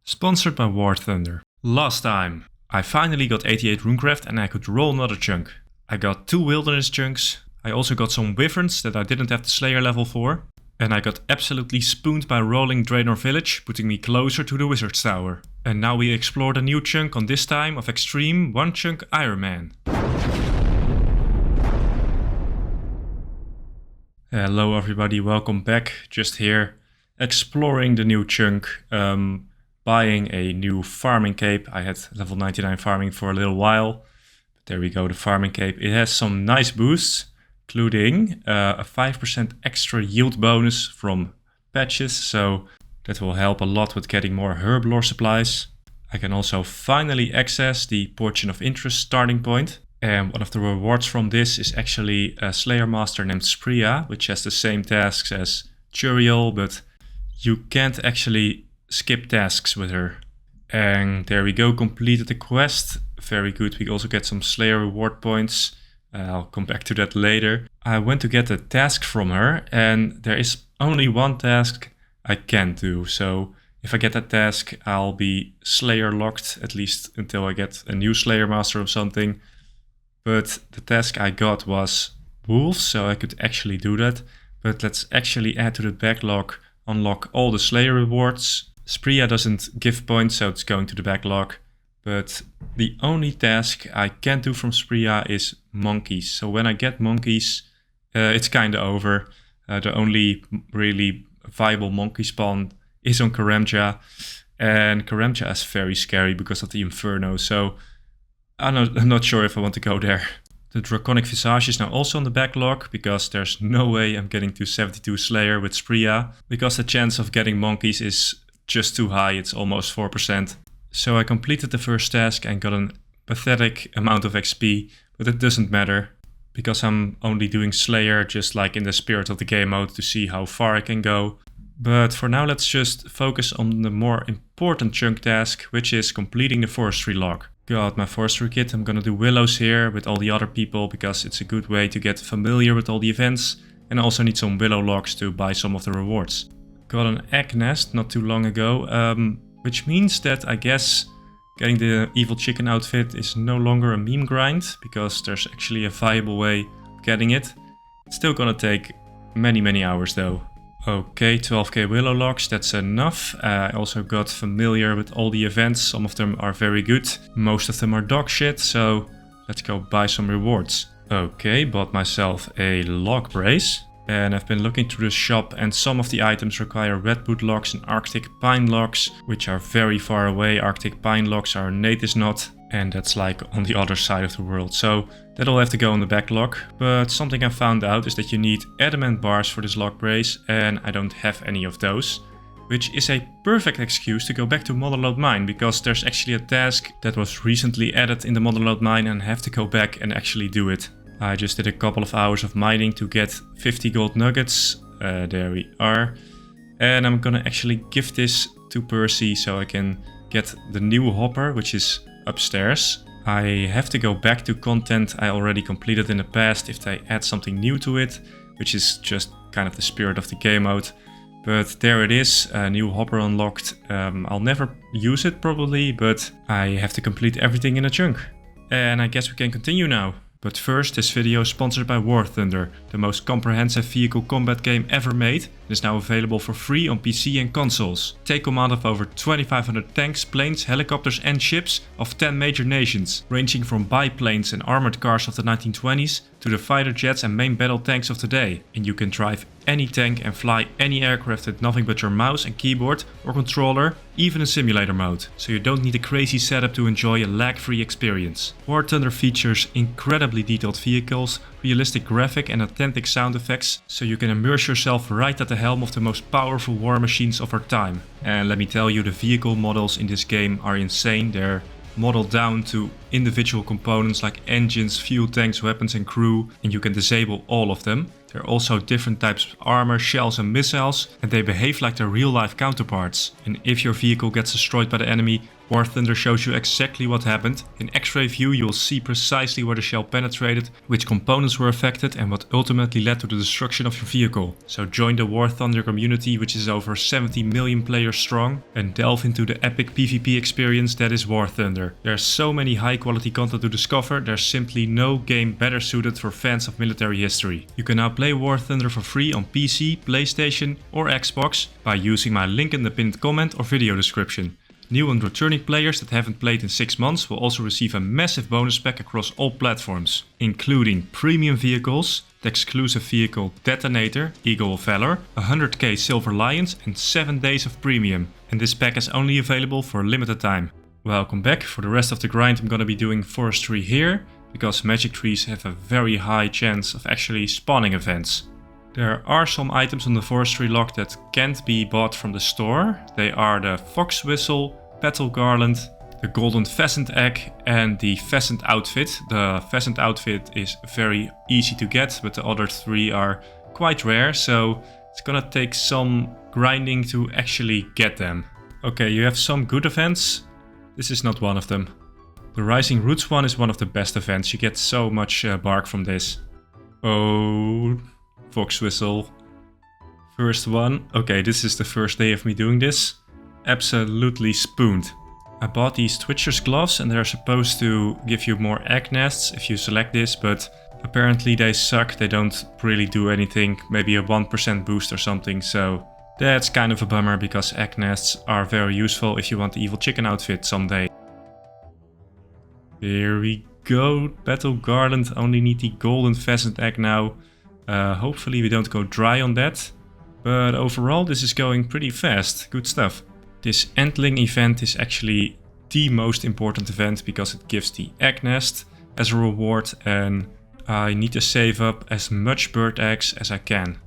Sponsored by War Thunder. Last time, I finally got 88 runecraft and I could roll another chunk. I got 2 wilderness chunks, I also got some wyverns that I didn't have the slayer level for, and I got absolutely spooned by rolling Draenor village, putting me closer to the wizard's tower. And now we explored a new chunk on this time of Xtreme Onechunk Ironman. Hello everybody, welcome back. Just here, exploring the new chunk. Buying a new farming cape. I had level 99 farming for a little while. But there we go, the farming cape. It has some nice boosts, including a 5% extra yield bonus from patches. So that will help a lot with getting more herb lore supplies. I can also finally access the Portion of Interest starting point. And one of the rewards from this is actually a Slayer Master named Spria, which has the same tasks as Turiel, but you can't actually skip tasks with her. And there we go, completed the quest. Very good. We also get some Slayer reward points. I'll come back to that later. I went to get a task from her and there is only one task I can't do. So if I get that task, I'll be Slayer locked, at least until I get a new Slayer Master or something. But the task I got was wolves, so I could actually do that. But let's actually add to the backlog, unlock all the Slayer rewards. Spria doesn't give points, so it's going to the backlog. But the only task I can do from Spria is monkeys. So when I get monkeys, it's kinda over. The only really viable monkey spawn is on Karamja. And Karamja is very scary because of the Inferno. So I'm not sure if I want to go there. The Draconic Visage is now also on the backlog, because there's no way I'm getting to 72 Slayer with Spria, because the chance of getting monkeys is just too high, it's almost 4%. So I completed the first task and got a pathetic amount of XP, but it doesn't matter, because I'm only doing Slayer just like in the spirit of the game mode to see how far I can go. But for now let's just focus on the more important chunk task, which is completing the Forestry log. Got my Forestry kit. I'm gonna do willows here with all the other people because it's a good way to get familiar with all the events, and I also need some willow logs to buy some of the rewards. Got an egg nest not too long ago, which means that I guess getting the evil chicken outfit is no longer a meme grind, because there's actually a viable way of getting it. It's still gonna take many hours though. Okay, 12k willow logs, that's enough. I also got familiar with all the events. Some of them are very good, most of them are dog shit, so let's go buy some rewards. Okay, bought myself a log brace. And I've been looking through the shop, and some of the items require redwood logs and arctic pine logs, which are very far away. Arctic pine logs are natives not, and that's like on the other side of the world. So that'll have to go on the backlog. But something I found out is that you need adamant bars for this log brace, and I don't have any of those. Which is a perfect excuse to go back to Motherlode Mine, because there's actually a task that was recently added in the Motherlode Mine and I have to go back and actually do it. I just did a couple of hours of mining to get 50 gold nuggets. There we are. And I'm gonna actually give this to Percy so I can get the new hopper, which is upstairs. I have to go back to content I already completed in the past if they add something new to it, which is just kind of the spirit of the game mode. But there it is, a new hopper unlocked. I'll never use it probably, but I have to complete everything in a chunk. And I guess we can continue now. But first, this video is sponsored by War Thunder, the most comprehensive vehicle combat game ever made. It is now available for free on PC and consoles. Take command of over 2500 tanks, planes, helicopters and ships of 10 major nations, ranging from biplanes and armored cars of the 1920s to the fighter jets and main battle tanks of today. And you can drive any tank and fly any aircraft with nothing but your mouse and keyboard or controller, even in simulator mode. So you don't need a crazy setup to enjoy a lag-free experience. War Thunder features incredibly detailed vehicles, realistic graphic and authentic sound effects, so you can immerse yourself right at the helm of the most powerful war machines of our time. And let me tell you, the vehicle models in this game are insane. They're modeled down to individual components like engines, fuel tanks, weapons and crew, and you can disable all of them. There are also different types of armor, shells and missiles, and they behave like their real life counterparts. And if your vehicle gets destroyed by the enemy, War Thunder shows you exactly what happened. In X-ray view you will see precisely where the shell penetrated, which components were affected and what ultimately led to the destruction of your vehicle. So join the War Thunder community, which is over 70 million players strong, and delve into the epic PvP experience that is War Thunder. There's so many high quality content to discover, there's simply no game better suited for fans of military history. You can now play War Thunder for free on PC, PlayStation or Xbox by using my link in the pinned comment or video description. New and returning players that haven't played in 6 months will also receive a massive bonus pack across all platforms, including premium vehicles, the exclusive vehicle Detonator, Eagle of Valor, 100k Silver Lions and 7 days of premium. And this pack is only available for a limited time. Welcome back. For the rest of the grind I'm gonna be doing Forestry here, because magic trees have a very high chance of actually spawning events. There are some items on the Forestry log that can't be bought from the store. They are the Fox Whistle, Petal Garland, the Golden Pheasant Egg and the Pheasant Outfit. The Pheasant Outfit is very easy to get, but the other 3 are quite rare, so it's gonna take some grinding to actually get them. Okay, you have some good events. This is not one of them. The Rising Roots one is one of the best events. You get so much bark from this. Oh... Fox Whistle. First one. Okay, this is the first day of me doing this. Absolutely spooned. I bought these Twitcher's gloves and they're supposed to give you more egg nests if you select this, but apparently they suck. They don't really do anything. Maybe a 1% boost or something, so that's kind of a bummer because egg nests are very useful if you want the evil chicken outfit someday. Here we go. Battle Garland. Only need the Golden Pheasant Egg now. Hopefully we don't go dry on that, but overall this is going pretty fast. Good stuff. This Entling event is actually the most important event because it gives the egg nest as a reward, and I need to save up as much bird eggs as I can.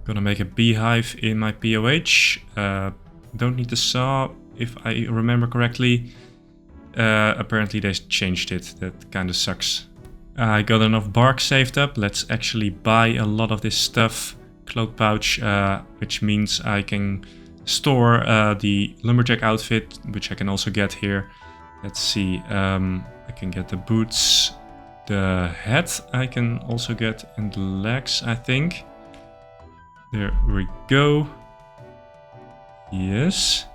Gonna make a beehive in my POH. Don't need the saw if I remember correctly. Apparently they changed it. That kind of sucks. I got enough bark saved up. Let's actually buy a lot of this stuff. Cloak pouch, which means I can store the lumberjack outfit, which I can also get here. Let's see, I can get the boots, the hat I can also get, and the legs, I think. There we go. Yes.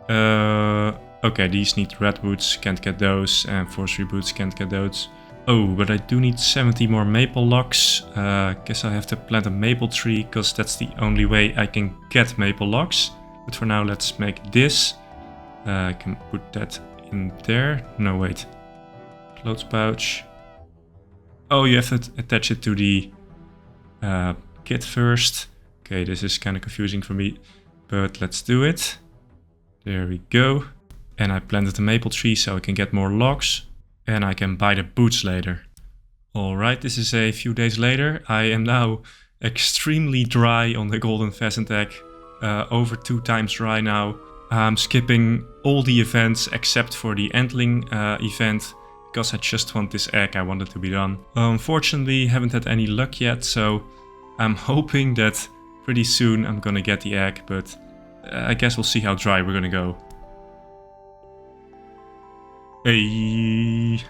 Okay, these need red boots, can't get those, and forestry boots, can't get those. Oh, but I do need 70 more maple logs. Guess I have to plant a maple tree, because that's the only way I can get maple logs. But for now, let's make this. I can put that in there. No, wait. Clothes pouch. Oh, you have to attach it to the kit first. Okay, this is kind of confusing for me, but let's do it. There we go. And I planted a maple tree so I can get more logs. And I can buy the boots later. Alright, this is a few days later. I am now extremely dry on the Golden Pheasant Egg. Over 2 times dry now. I'm skipping all the events except for the Entling event. Because I just want this egg, I want it to be done. Unfortunately, haven't had any luck yet. So I'm hoping that pretty soon I'm gonna get the egg. But I guess we'll see how dry we're gonna go. Hey.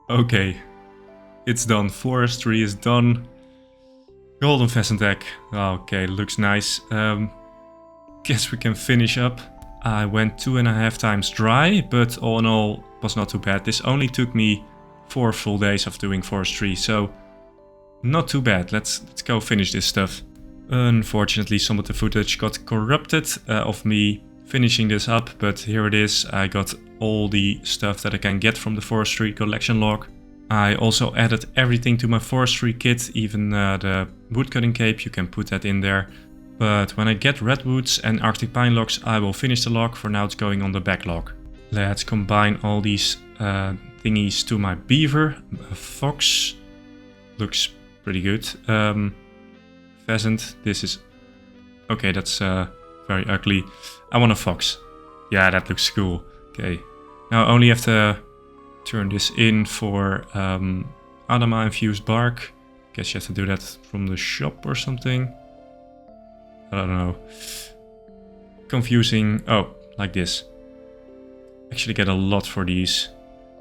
Okay, it's done. Forestry is done. Golden Pheasant Egg. Okay, looks nice. Guess we can finish up. I went 2.5 times dry, but all in all was not too bad. This only took me 4 full days of doing forestry, so not too bad. Let's go finish this stuff. Unfortunately, some of the footage got corrupted of me finishing this up, but here it is. I got all the stuff that I can get from the forestry collection log. I also added everything to my forestry kit, even the woodcutting cape, you can put that in there. But when I get redwoods and arctic pine logs, I will finish the log. For now it's going on the backlog. Let's combine all these thingies to my beaver. A fox looks pretty good. Pheasant, this is... Okay, that's very ugly. I want a fox. Yeah, that looks cool. Okay, Now I only have to turn this in for Adama infused bark. Guess you have to do that from the shop or something. I don't know. Confusing. Oh, like this. Actually get a lot for these.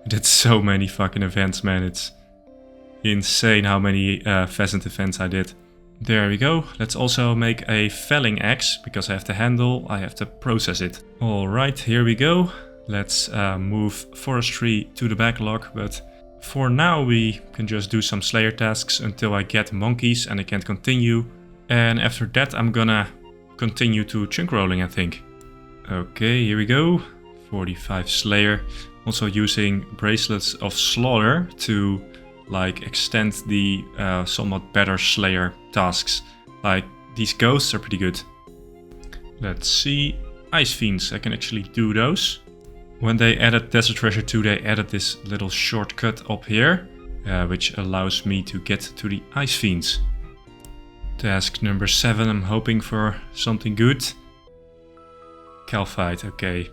I did so many fucking events, man. It's insane how many pheasant events I did. There we go. Let's also make a felling axe, because I have the handle, I have to process it. Alright, here we go. Let's move forestry to the backlog, but for now we can just do some slayer tasks until I get monkeys and I can continue. And after that I'm gonna continue to chunk rolling, I think. Okay, here we go. 45 slayer. Also using bracelets of slaughter to like extend the somewhat better slayer tasks. Like these ghosts are pretty good. Let's see. Ice fiends, I can actually do those. When they added Desert Treasure 2, they added this little shortcut up here, which allows me to get to the ice fiends. Task number 7, I'm hoping for something good. Calphite, okay.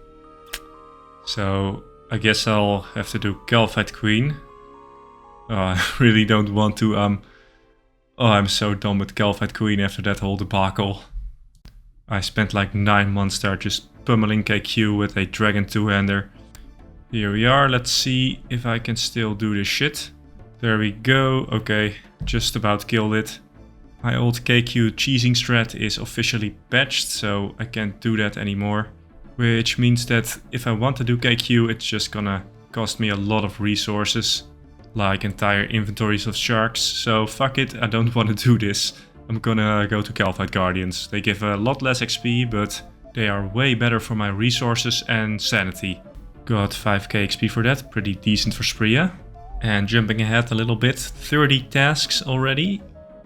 So I guess I'll have to do Calphite Queen. Oh, I really don't want to. Oh, I'm so done with Calphite Queen after that whole debacle. I spent like 9 months there just pummeling KQ with a dragon two-hander. Here we are, let's see if I can still do this shit. There we go, okay, just about killed it. My old KQ cheesing strat is officially patched, so I can't do that anymore. Which means that if I want to do KQ, it's just gonna cost me a lot of resources. Like entire inventories of sharks, so fuck it, I don't want to do this. I'm gonna go to Calphite Guardians. They give a lot less XP, but they are way better for my resources and sanity. Got 5k XP for that, pretty decent for Spria. And jumping ahead a little bit, 30 tasks already.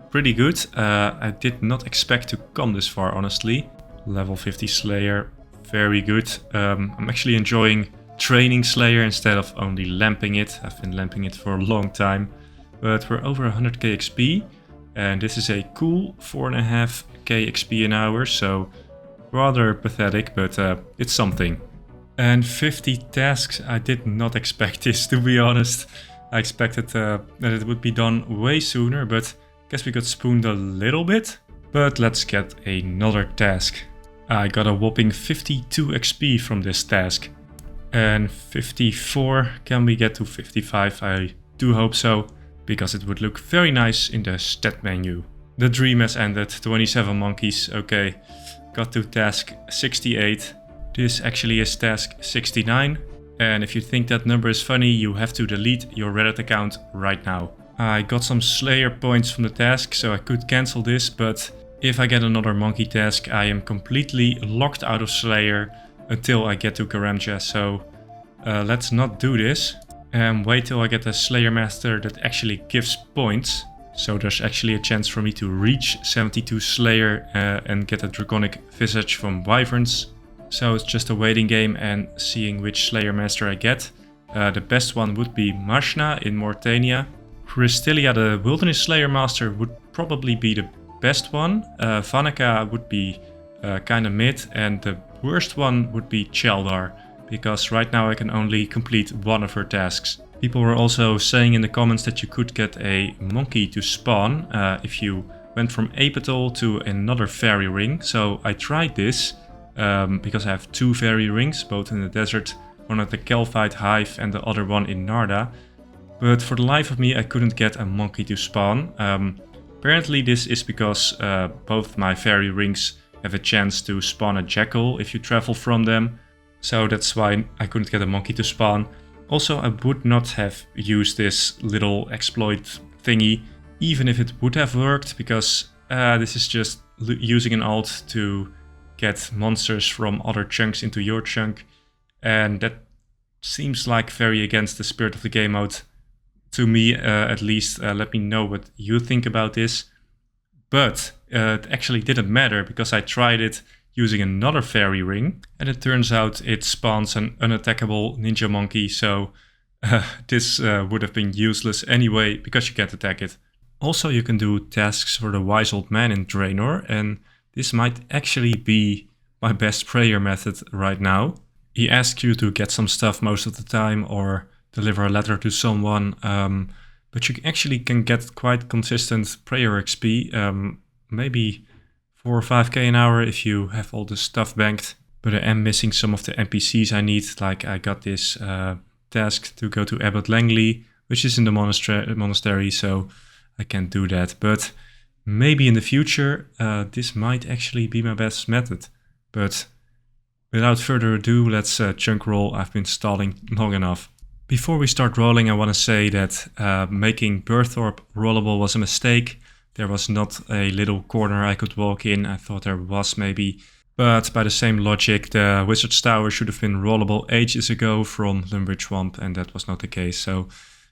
Pretty good. I did not expect to come this far, honestly. Level 50 Slayer, very good. I'm actually enjoying training Slayer instead of only lamping it. I've been lamping it for a long time. But we're over 100k XP. And this is a cool 4.5k XP an hour, so rather pathetic, but it's something. And 50 tasks, I did not expect this, to be honest. I expected that it would be done way sooner, but I guess we got spooned a little bit. But let's get another task. I got a whopping 52 XP from this task. And 54, can we get to 55? I do hope so, because it would look very nice in the stat menu. The dream has ended, 27 monkeys, okay. Got to task 68. This actually is task 69. And if you think that number is funny, you have to delete your Reddit account right now. I got some Slayer points from the task, so I could cancel this, but if I get another monkey task, I am completely locked out of Slayer until I get to Karamja, so let's not do this. And wait till I get a Slayer Master that actually gives points. So there's actually a chance for me to reach 72 Slayer and get a Draconic Visage from Wyverns. So it's just a waiting game and seeing which Slayer Master I get. The best one would be Mashna in Mauritania. Christilia, the Wilderness Slayer Master, would probably be the best one. Vanaka would be kinda mid, and the worst one would be Cheldar, because right now I can only complete one of her tasks. People were also saying in the comments that you could get a monkey to spawn if you went from Apatol to another fairy ring. So I tried this because I have 2 fairy rings, both in the desert, one at the Calphite Hive and the other one in Narda. But for the life of me I couldn't get a monkey to spawn. Apparently this is because both my fairy rings have a chance to spawn a jackal if you travel from them. So that's why I couldn't get a monkey to spawn. Also, I would not have used this little exploit thingy, even if it would have worked, because this is just using an alt to get monsters from other chunks into your chunk. And that seems like very against the spirit of the game mode. To me, at least. Let me know what you think about this. But it actually didn't matter, because I tried it using another fairy ring, and it turns out it spawns an unattackable ninja monkey, so this would have been useless anyway, because you can't attack it. Also, you can do tasks for the Wise Old Man in Draenor, and this might actually be my best prayer method right now. he asks you to get some stuff most of the time or deliver a letter to someone, but you actually can get quite consistent prayer XP, maybe 4 or 5k an hour if you have all the stuff banked. But I am missing some of the NPCs I need, like I got this task to go to Abbot Langley, which is in the monastery, so I can't do that. But maybe in the future, this might actually be my best method. But without further ado, let's chunk roll. I've been stalling long enough. Before we start rolling, I want to say that making Burthorpe rollable was a mistake. There was not a little corner I could walk in. I thought there was maybe. But by the same logic, the Wizard's Tower should have been rollable ages ago from Limpwurt Swamp, and that was not the case. So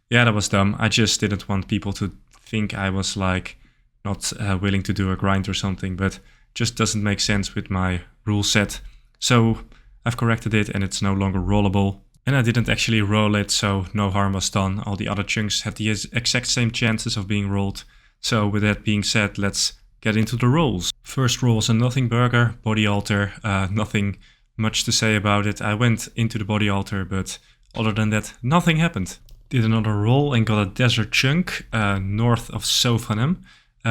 yeah, that was dumb. I just didn't want people to think I was like not willing to do a grind or something, but just doesn't make sense with my rule set. So I've corrected it and it's no longer rollable. And I didn't actually roll it, so no harm was done. All the other chunks had the exact same chances of being rolled. So with that being said, let's get into the rolls. First roll was a nothing burger, body altar. Nothing much to say about it. I went into the body altar, but other than that, nothing happened. Did another roll and got a desert chunk north of Sophanum,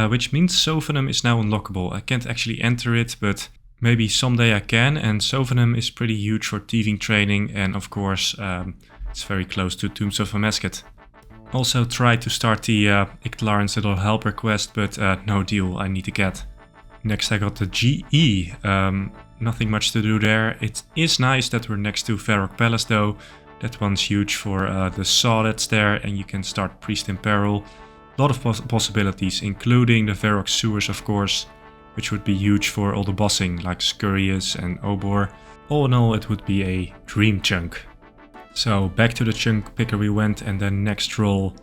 which means Sophanum is now unlockable. I can't actually enter it, but maybe someday I can, and Sophanum is pretty huge for thieving training, and of course it's very close to Tombs of a Mesket. Also tried to start the Ictlaren's Little Helper quest, but no deal, I need to get. Next I got the GE, nothing much to do there. It is nice that we're next to Varrock Palace though. That one's huge for the saw that's there, and you can start Priest in Peril. A lot of possibilities, including the Varrock sewers of course, which would be huge for all the bossing like Scurius and Obor. All in all, it would be a dream chunk. So back to the chunk picker we went, and the next roll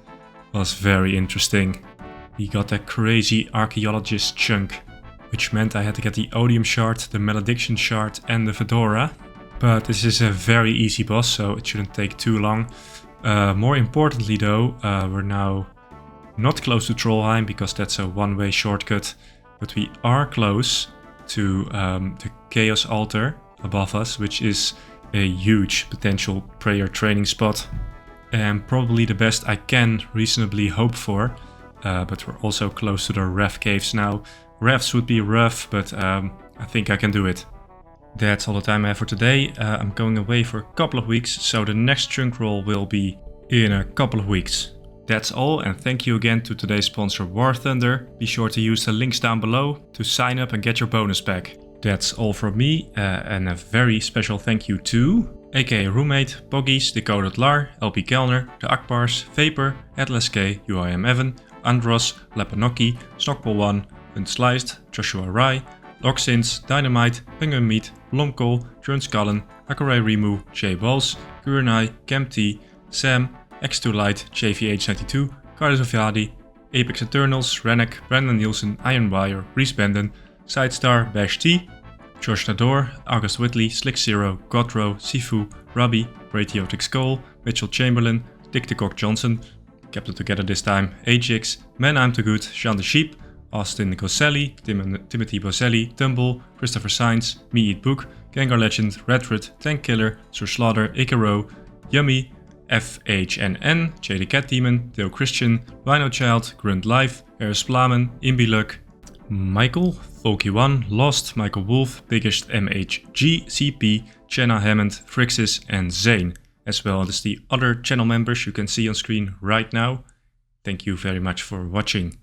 was very interesting. We got a crazy archaeologist chunk, which meant I had to get the Odium shard, the Malediction shard and the Fedora. But this is a very easy boss, so it shouldn't take too long. More importantly though, we're now not close to Trollheim because that's a one-way shortcut. But we are close to the Chaos Altar above us, which is a huge potential prayer training spot. And probably the best I can reasonably hope for. But we're also close to the Rev caves now. Revs would be rough, but I think I can do it. That's all the time I have for today. I'm going away for a couple of weeks, so the next chunk roll will be in a couple of weeks. That's all, and thank you again to today's sponsor War Thunder. Be sure to use the links down below to sign up and get your bonus pack. That's all from me, and a very special thank you to aka Roommate, Boggies, Decoded Lar, LP Kellner, The Akbars, Vapor, Atlas K, UIM Evan, Andros, Lapanoki, Snockball1, Unsliced, Joshua Rai, Loxins, Dynamite, Penguin Meat, Blomkol, Drunskalen, Akare Rimu, Jay Balls, Gurnai, Kemp Sam, X2 Light, JVH92, Carlos Oviadi, Apex Eternals, Rennek, Brandon Nielsen, Ironwire, Reese Benden, Sidestar, Bash T, Josh Nador, August Whitley, Slick Zero, Godro, Sifu, Robbie, Ratiotic Skull, Mitchell Chamberlain, Dick the Cock Johnson, kept it together this time, Ajax, Man I'm Too Good, Jean the Sheep, Austin Goselli, Timothy Boselli, Tumble, Christopher Sainz, Me Eat Book, Gengar Legend, Redford, Tank Killer, Sir Slaughter, Ikaro, Yummy, FHNN, JD Cat Demon, Theo Christian, Rhino Child, Grunt Life, Eris Plamen, Imbi Luck, Michael, Folky1, Lost, Michael Wolf, Biggest MHG, CP, Jenna Hammond, Frixis and Zane, as well as the other channel members you can see on screen right now. Thank you very much for watching.